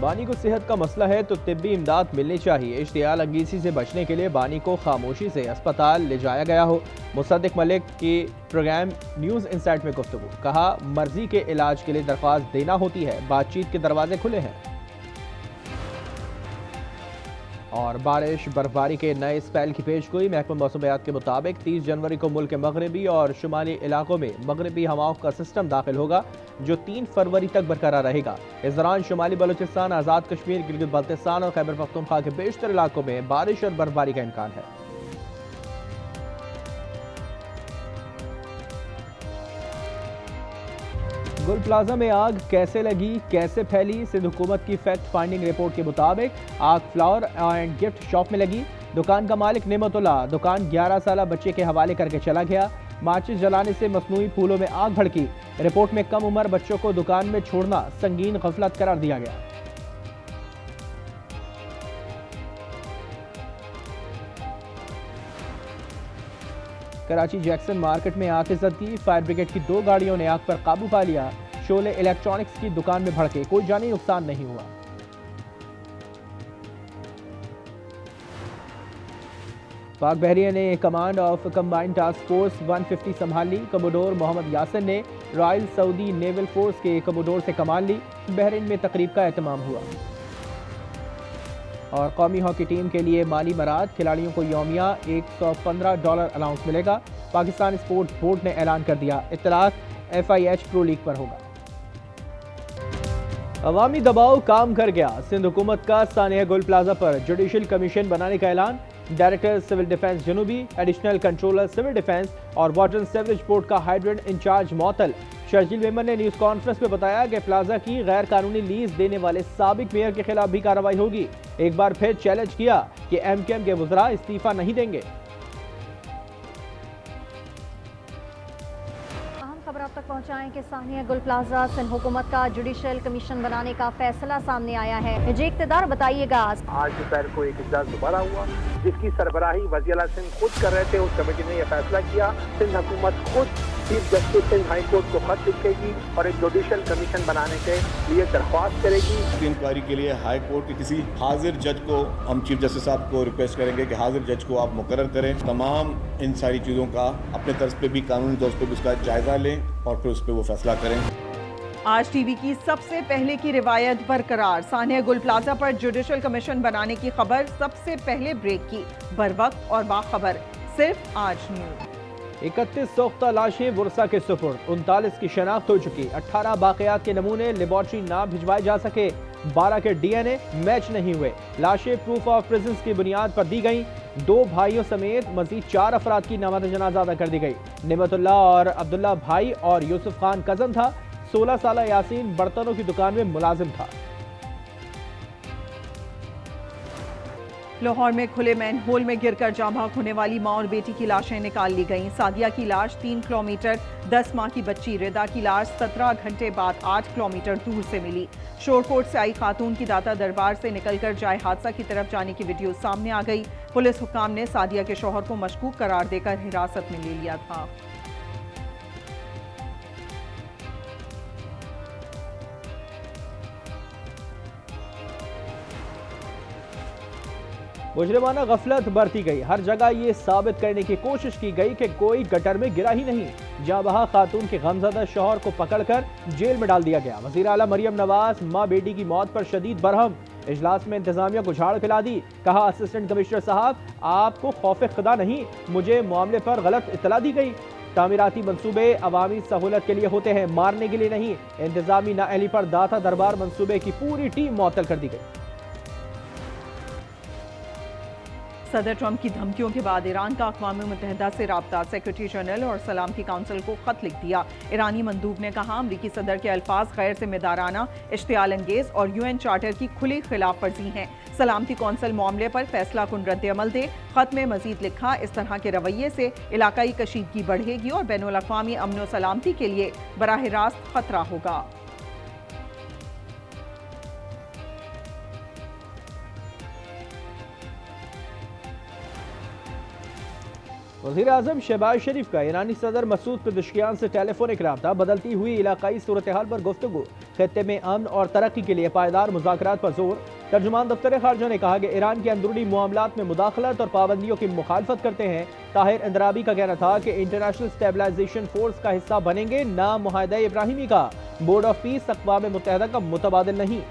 बानी को सेहत का मसला है तो तिब्बी इमदाद मिलनी चाहिए। इश्तियाल अंगीसी से बचने के लिए बानी को खामोशी से अस्पताल ले जाया गया हो। मुसद्दिक मलिक की प्रोग्राम न्यूज़ इनसाइट में गुफ्तगू, कहा मर्जी के इलाज के लिए दरख्वास्त देना होती है, बातचीत के दरवाजे खुले हैं। और बारिश बर्फबारी के नए स्पेल की पेशगोई, महकमा मौसमियात के मुताबिक 30 जनवरी को मुल्क के मगरबी और शुमाली इलाकों में मगरबी हवाओं का सिस्टम दाखिल होगा जो 3 फरवरी तक बरकरार रहेगा। इस दौरान शुमाली बलूचिस्तान, आज़ाद कश्मीर, गिलगित बल्तिस्तान और खैबर पख्तूनख्वा के बेशतर इलाकों में बारिश और बर्फबारी का इम्कान है। गुल प्लाजा में आग कैसे लगी, कैसे फैली? सिंध हुकूमत की फैक्ट फाइंडिंग रिपोर्ट के मुताबिक आग फ्लावर एंड गिफ्ट शॉप में लगी। दुकान का मालिक नेमतुल्लाह दुकान 11 साल बच्चे के हवाले करके चला गया। माचिस जलाने से मसनूई फूलों में आग भड़की। रिपोर्ट में कम उम्र बच्चों को दुकान में छोड़ना संगीन गफलत करार दिया गया। कराची जैक्सन मार्केट में आतिशबाजी, फायर ब्रिगेड की 2 गाड़ियों ने आग पर काबू पा लिया। शोले इलेक्ट्रॉनिक्स की दुकान में भड़के, कोई जानी नुकसान नहीं हुआ। पाक बहरिया ने command of combined task force 150 संभाल ली। कमोडोर मोहम्मद यासिन ने रॉयल सऊदी नेवल फोर्स के कमोडोर से कमान ली। बहरीन में तकरीब का एहतमाम हुआ। और कौमी हॉकी टीम के लिए माली मराद, खिलाड़ियों को यौमिया $115 अलाउंस मिलेगा। पाकिस्तान स्पोर्ट्स बोर्ड ने ऐलान कर दिया, इत्तलाक FIH प्रो लीग पर होगा। अवामी दबाव काम कर गया, सिंध हुकूमत का सानिया गुल प्लाजा पर जुडिशल कमीशन बनाने का ऐलान। डायरेक्टर सिविल डिफेंस जनूबी, एडिशनल कंट्रोलर सिविल डिफेंस और वाटर सीवरेज बोर्ड का हाइड्रेंट इंचार्ज मौतल। शर्जील मेमन ने न्यूज कॉन्फ्रेंस में बताया कि प्लाजा की गैर कानूनी लीज देने वाले साबिक मेयर के खिलाफ भी कार्रवाई होगी। एक बार फिर चैलेंज किया कि MKM के वज़रा इस्तीफा नहीं देंगे। खबर आप तक पहुंचाएं कि सानिया गुल प्लाजा सिंध हुकूमत का जुडिशल कमीशन बनाने का फैसला सामने आया है। जी इक़्तिदार बताइएगा। आज दोपहर को एक इजलास दोबारा हुआ जिसकी सरबराही वज़ीर आला सिंध खुद कर रहे थे। उस कमेटी ने यह फैसला किया, सिंध हुकूमत खुद chief justice Sindh high court को खत लिखेगी और एक जुडिशल कमीशन बनाने के लिए दरख्वास्त करेगी। इंक्वायरी के लिए हाई कोर्ट के किसी हाजिर जज को हम चीफ जस्टिस साहब को रिक्वेस्ट करेंगे कि हाजिर जज को आप मुकर्रर करें। तमाम इन सारी चीज़ों का अपने तर्ज पे भी कानूनी तौर पर भी उसका जायजा लें और फिर उस पर वो फैसला करें। आज टीवी की सबसे पहले की रिवायत बरकरार, सानिया गुल प्लाजा पर जुडिशल कमीशन बनाने की खबर सबसे पहले ब्रेक की, बरवक्त और बाखबर, सिर्फ आज न्यूज। 31 सोख्ता लाशें बुरसा के सुपुर्द, 39 की शनाख्त हो चुकी। 18 बाक़ियात के नमूने लेबॉर्ट्री ना भिजवाए जा सके। 12 के DNA मैच नहीं हुए। लाशें प्रूफ ऑफ प्रेजेंस की बुनियाद पर दी गई। 2 भाइयों समेत मजीद 4 अफराद की नमाज़ जनाजा अदा कर दी गई। नेमतुल्लाह और अब्दुल्ला भाई और यूसुफ खान कजन था। 16 साल यासीन बर्तनों की दुकान में मुलाजिम था। लाहौर में खुले मैन होल में गिरकर जाँ भाग होने वाली मां और बेटी की लाशें निकाल ली गईं। सादिया की लाश 3 किलोमीटर, 10 माह की बच्ची रिदा की लाश 17 घंटे बाद 8 किलोमीटर दूर से मिली। शोरकोट से आई खातून की दाता दरबार से निकलकर जाए हादसा की तरफ जाने की वीडियो सामने आ गई। पुलिस हुक्काम ने सादिया के शौहर को मशकूक करार देकर हिरासत में ले लिया था। मुजरिमाना गफलत बरती गई। हर जगह ये साबित करने की कोशिश की गई कि कोई गटर में गिरा ही नहीं। जहाँ बहा खातून के गमज़दा शौहर को पकड़कर जेल में डाल दिया गया। वज़ीर आला मरियम नवाज माँ बेटी की मौत पर शदीद बरहम। इजलास में इंतजामिया को झाड़ खिला दी। कहा, असिस्टेंट कमिश्नर साहब आपको खौफ खुदा नहीं, मुझे मामले पर गलत इत्तला दी गई। तामीराती मंसूबे अवामी सहूलत के लिए होते हैं, मारने के लिए नहीं। इंतजामी नाअहली पर दाता दरबार मंसूबे की पूरी टीम मुअत्तल कर दी गई। सदर ट्रंप की धमकियों के बाद ईरान का अक़वाम मुत्तहिदा से राब्ता, सेक्रेटरी जनरल और सलामती काउंसिल को खत लिख दिया। ईरानी मंदूब ने कहा, अमरीकी सदर के अल्फाज गैर जिम्मेदाराना, इश्तियाल अंगेज और UN चार्टर की खुली खिलाफ वर्जी हैं। सलामती कौंसिल मामले पर फैसला कुन रद्द अमल दे। खत में मजीद लिखा, इस तरह के रवैये से इलाकाई कशीदगी बढ़ेगी और बैनुल अक़वामी अमन व सलामती के लिए बराह रास्त खतरा होगा। वज़ीर आज़म शहबाज शरीफ का ईरानी सदर मसूद पेज़ेश्कियान से टेलीफोनिक राब्ता, बदलती हुई इलाकाई सूरत हाल पर गुफ्तगू। खित्ते में अमन और तरक्की के लिए पायदार मुज़ाकरात पर जोर। तर्जुमान दफ्तर खारजा ने कहा कि ईरान के अंदरूनी मामलात में मुदाखलत और पाबंदियों की मुखालफत करते हैं। ताहिर इंदराबी का कहना था कि इंटरनेशनल स्टेबलाइजेशन फोर्स का हिस्सा बनेंगे, ना मुआहदा इब्राहिमी का। बोर्ड ऑफ पीस अक़वाम मुत्तहिदा का मुतबादिल नहीं।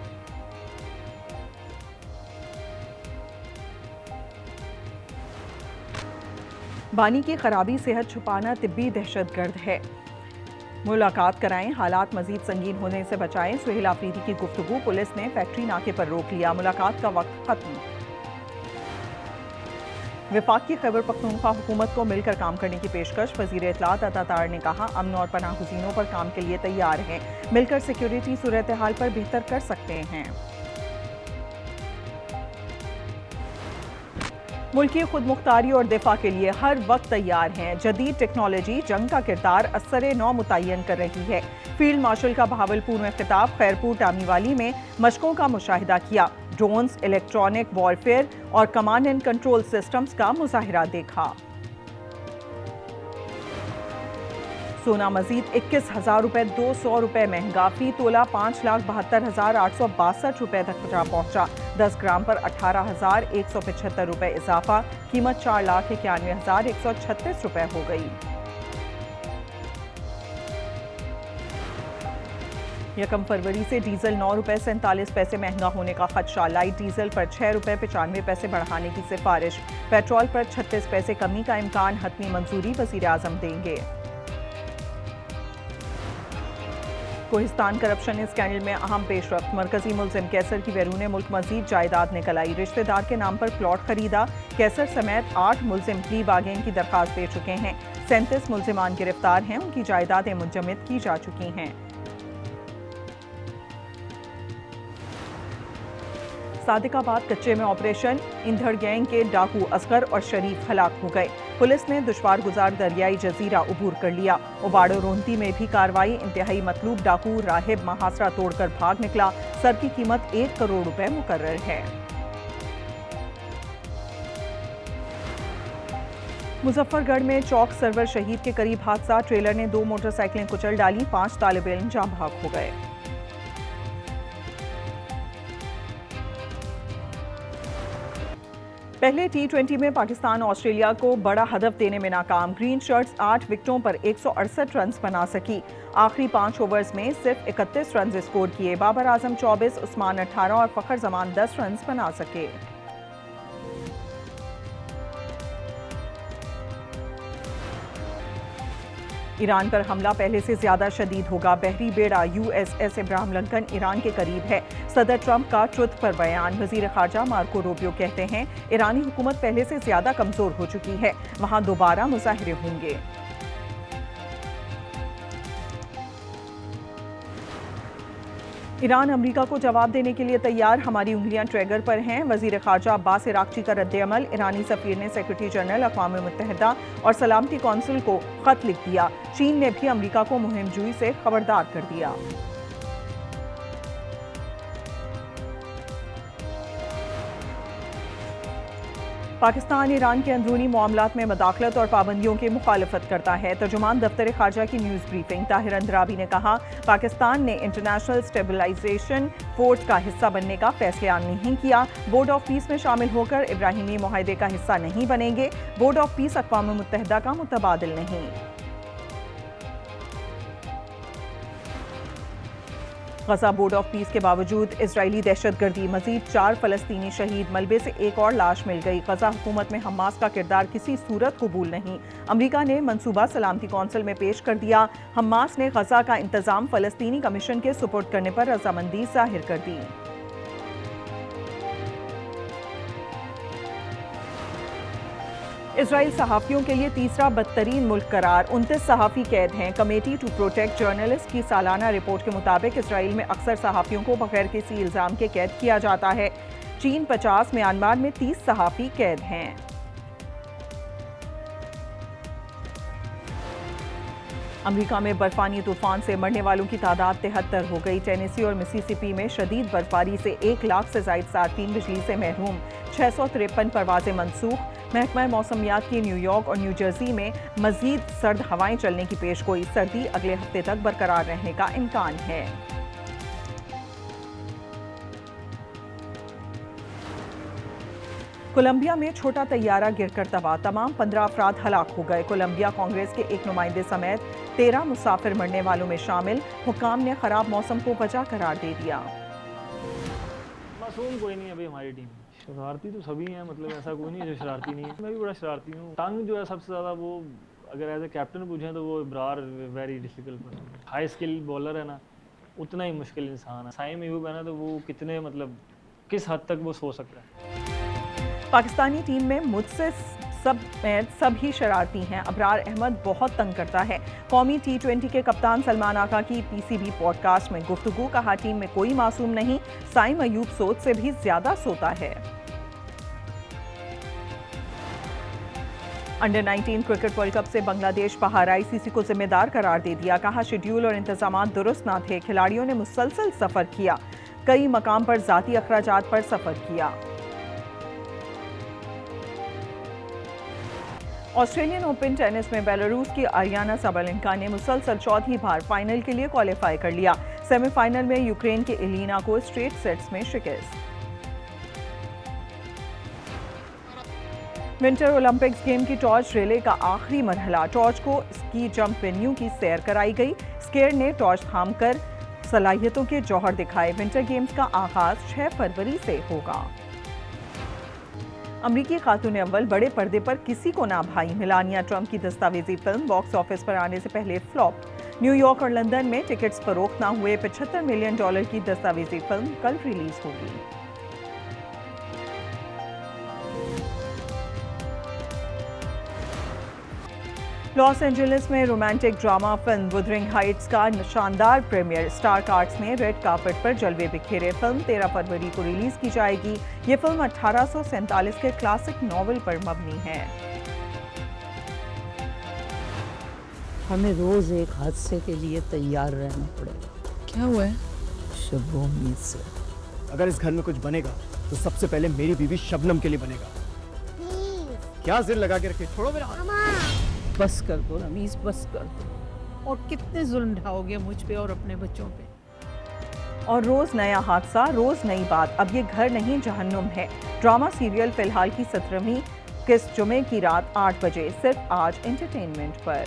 बानी की खराबी सेहत छुपाना तिब्बी दहशतगर्द है। मुलाकात कराएं, हालात मजीद संगीन होने से बचाएं। सुहेल आफरीदी की गुफ्तगू, पुलिस ने फैक्ट्री नाके पर रोक लिया। मुलाकात का वक्त खत्म। विफाक की खैबर पख्तूनख्वा हुकूमत को मिलकर काम करने की पेशकश। वजीर इत्तलात अता तार ने कहा, अमन और पनाहगज़ीनों पर काम के लिए तैयार हैं। मिलकर सिक्योरिटी सूरत हाल पर बेहतर कर सकते हैं। मुल्की खुद मुख्तारी और दिफा के लिए हर वक्त तैयार हैं। जदीद टेक्नोलॉजी जंग का किरदार असर नौ मुतय्यन कर रही है। फील्ड मार्शल का बहावलपुर में खिताब, खैरपुर टामीवाली में मशकों का मुशाहिदा किया। ड्रोन्स, इलेक्ट्रॉनिक वॉरफेयर और कमांड एंड कंट्रोल सिस्टम्स का मुजाहिरा देखा। सोना मजीद 21,000 रुपए 200 रुपए महंगा। फी तोला 5,72,862 रुपए तक जा पहुंचा। 10 ग्राम पर 18,175 रुपए इजाफा। कीमत 4,91,136 रुपए हो गई। यकम फरवरी से डीजल 9 रुपए 47 पैसे महंगा होने का खदशा। लाइट डीजल पर 6 रुपए 95 पैसे बढ़ाने की सिफारिश। पेट्रोल पर 36 पैसे कमी का इम्कान। हतमी मंजूरी वजीर आजम देंगे। कोहिस्तान करप्शन स्कैंडल में अहम पेशरफ्त। मरकजी मुल्जिम कैसर की बैरून मुल्क मजीद जायदाद निकल आई। रिश्तेदार के नाम पर प्लॉट खरीदा। कैसर समेत 8 मुल्जिम प्ली बागेन की दरखास्त दे चुके हैं। 37 मुल्जिमान गिरफ्तार हैं। उनकी जायदादें मुंजमद की जा चुकी हैं। सादिकाबाद कच्चे में ऑपरेशन। इंधड़ गैंग के डाकू असगर और शरीफ हलाक हो गए। पुलिस ने दुश्वार गुजार दरियाई जजीरा उबूर कर लिया। उबाड़ो रोंती में भी कार्रवाई। इंतहाई मतलूब डाकू राहिब महासरा तोड़कर भाग निकला। सर की कीमत 1 करोड़ रुपए मुकर्रर है। मुजफ्फरगढ़ में चौक सरवर शहीद के करीब हादसा। ट्रेलर ने 2 मोटरसाइकिलें कुचल डाली। 5 तालिब इल्म जाँ भाग हो गए। पहले T20 में पाकिस्तान ऑस्ट्रेलिया को बड़ा हदफ देने में नाकाम। ग्रीन शर्ट्स 8 विकेटों पर 168 रन बना सकी। आखिरी 5 ओवर्स में सिर्फ 31 रन स्कोर किए। बाबर आजम 24, उस्मान 18 और फखर जमान 10 रन बना सके। ईरान पर हमला पहले से ज्यादा शदीद होगा। बहरी बेड़ा USS इब्राहिम लिंकन ईरान के करीब है। सदर ट्रंप का ट्रुथ पर बयान। वजीर खारजा मार्को रूबियो कहते हैं, ईरानी हुकूमत पहले से ज्यादा कमजोर हो चुकी है। वहां दोबारा मुजाहिरे होंगे। ईरान अमेरिका को जवाब देने के लिए तैयार। हमारी उंगलियां ट्रैगर पर हैं। वजीर खारजा अब्बास इराक्ची का रद्द-ए-अमल। ईरानी सफीर ने सेक्रेटरी जनरल अक़वाम मुत्तहिदा और सलामती कौंसिल को खत लिख दिया। चीन ने भी अमेरिका को मुहिम जुई से खबरदार कर दिया। पाकिस्तान ईरान के अंदरूनी मामलात में मदाखलत और पाबंदियों की मुखालफत करता है। तर्जुमान दफ्तर खारजा की न्यूज़ ब्रीफिंग। ताहिर अंदराबी ने कहा, पाकिस्तान ने इंटरनेशनल स्टेबलाइजेशन फोर्स का हिस्सा बनने का फैसला नहीं किया। बोर्ड ऑफ पीस में शामिल होकर इब्राहिमी मुआहदे का हिस्सा नहीं बनेंगे। बोर्ड ऑफ पीस अक़वाम मुत्तहिदा का मुतबादिल नहीं। गजा बोर्ड ऑफ पीस के बावजूद इजरायली दहशतगर्दी। मजीद 4 फलस्तीनी शहीद। मलबे से एक और लाश मिल गई। गजा हुकूमत में हमास का किरदार किसी सूरत कबूल नहीं। अमरीका ने मंसूबा सलामती कौंसिल में पेश कर दिया। हमास ने गजा का इंतजाम फलस्तीनी कमीशन के सुपुर्द करने पर रजामंदी जाहिर कर दी। इजराइल सहाफ़ियों के लिए तीसरा बदतरीन मुल्क करार। 29 सहाफ़ी कैद हैं। कमेटी टू प्रोटेक्ट जर्नलिस्ट की सालाना रिपोर्ट के मुताबिक इसराइल में अक्सर सहाफ़ियों को बगैर किसी इल्ज़ाम के कैद किया जाता है। चीन 50, म्यांमार में 30 सहाफ़ी कैद हैं। अमेरिका में बर्फानी तूफान से मरने वालों की तादाद 73 हो गई। टेनेसी और मिसिसिपी में शदीद बर्फबारी से 1 लाख से ज़ायद सार्फिन बिजली से महरूम। 653 परवाजें मनसूख। महकमा मौसमियात की न्यूयॉर्क और न्यू जर्सी में मजीद सर्द हवाएं चलने की पेशगोई। सर्दी अगले हफ्ते तक बरकरार रहने का इम्कान है। कोलंबिया में छोटा तैयारा गिरकर तबाह, तमाम 15 अफराद हलाक हो गए। कोलंबिया कांग्रेस के एक नुमाइंदे समेत 13 मुसाफिर मरने वालों में शामिल। हुक्काम ने खराब मौसम को वजह करार दे दिया। मासूम कोई नहीं है अभी हमारी टीम में, शरारती तो सभी हैं, मतलब ऐसा कोई नहीं है जो शरारती नहीं है। मैं भी बड़ा शरारती हूँ। तंग जो है सबसे ज़्यादा वो अगर एज ए कैप्टन पूछें तो वो Ibrar very difficult person, high skill bowler है ना, उतना ही मुश्किल इंसान है। साइम अयूब है ना, तो वो कितने मतलब किस हद तक वो सो सकता है। पाकिस्तानी टीम में मुझसे सभी शरारती हैं। अबरार अहमद बहुत तंग करता है। कौमी T20 के कप्तान सलमान आका की PCB पॉडकास्ट में गुफ्तगू, कहा टीम में कोई मासूम नहीं, साइम अयूब सोच से भी ज्यादा सोता है। अंडर 19 क्रिकेट वर्ल्ड कप से बांग्लादेश बाहर, ICC को जिम्मेदार करार दे दिया। कहा शेड्यूल और इंतजाम दुरुस्त न थे, खिलाड़ियों ने मुसलसल सफर किया, कई मकाम पर जाती अखराजात पर सफर किया। ऑस्ट्रेलियन ओपन टेनिस में बेलारूस की आरियाना साबालेंका ने मुसलसल चौथी बार फाइनल के लिए क्वालिफाई कर लिया। सेमीफाइनल में यूक्रेन के एलिना को स्ट्रेट सेट्स में शिकस्त। विंटर ओलंपिक्स गेम की टॉर्च रिले का आखिरी मरहला, टॉर्च को स्की जंप वेन्यू की सैर कराई गई। स्केयर ने टॉर्च थामकर सलाहियतों के जौहर दिखाए। विंटर गेम्स का आगाज 6 फरवरी से होगा। अमरीकी खातून अव्वल बड़े पर्दे पर किसी को ना भाई, मेलानिया ट्रंप की दस्तावेजी फिल्म बॉक्स ऑफिस पर आने से पहले फ्लॉप। न्यूयॉर्क और लंदन में टिकट्स फरोख्त ना हुए। $75 मिलियन की दस्तावेजी फिल्म कल रिलीज होगी। लॉस एंजलिस में romantic drama film Wuthering Heights का शानदार प्रीमियर, स्टार कास्ट ने रेड कार्पेट पर जलवे बिखेरे। फिल्म 13 फरवरी को रिलीज की जाएगी। ये फिल्म 1847 के क्लासिक नॉवेल पर मबनी है। हमें रोज एक हादसे के लिए तैयार रहना पड़ेगा। क्या हुआ है? शब उम्मीद से। अगर इस घर में कुछ बनेगा तो सबसे पहले मेरी बीवी शबनम के लिए बनेगा। क्या जिद लगा के रखे, छोड़ो मेरा हाथ। बस कर दो रमीज, बस कर दो। और कितने जुल्म ढाओगे मुझ पे और अपने बच्चों पे? और रोज नया हादसा, रोज नई बात। अब ये घर नहीं जहन्नुम है। ड्रामा सीरियल फिलहाल की 17वीं किस्त जुमे की रात 8 बजे, सिर्फ आज एंटरटेनमेंट पर।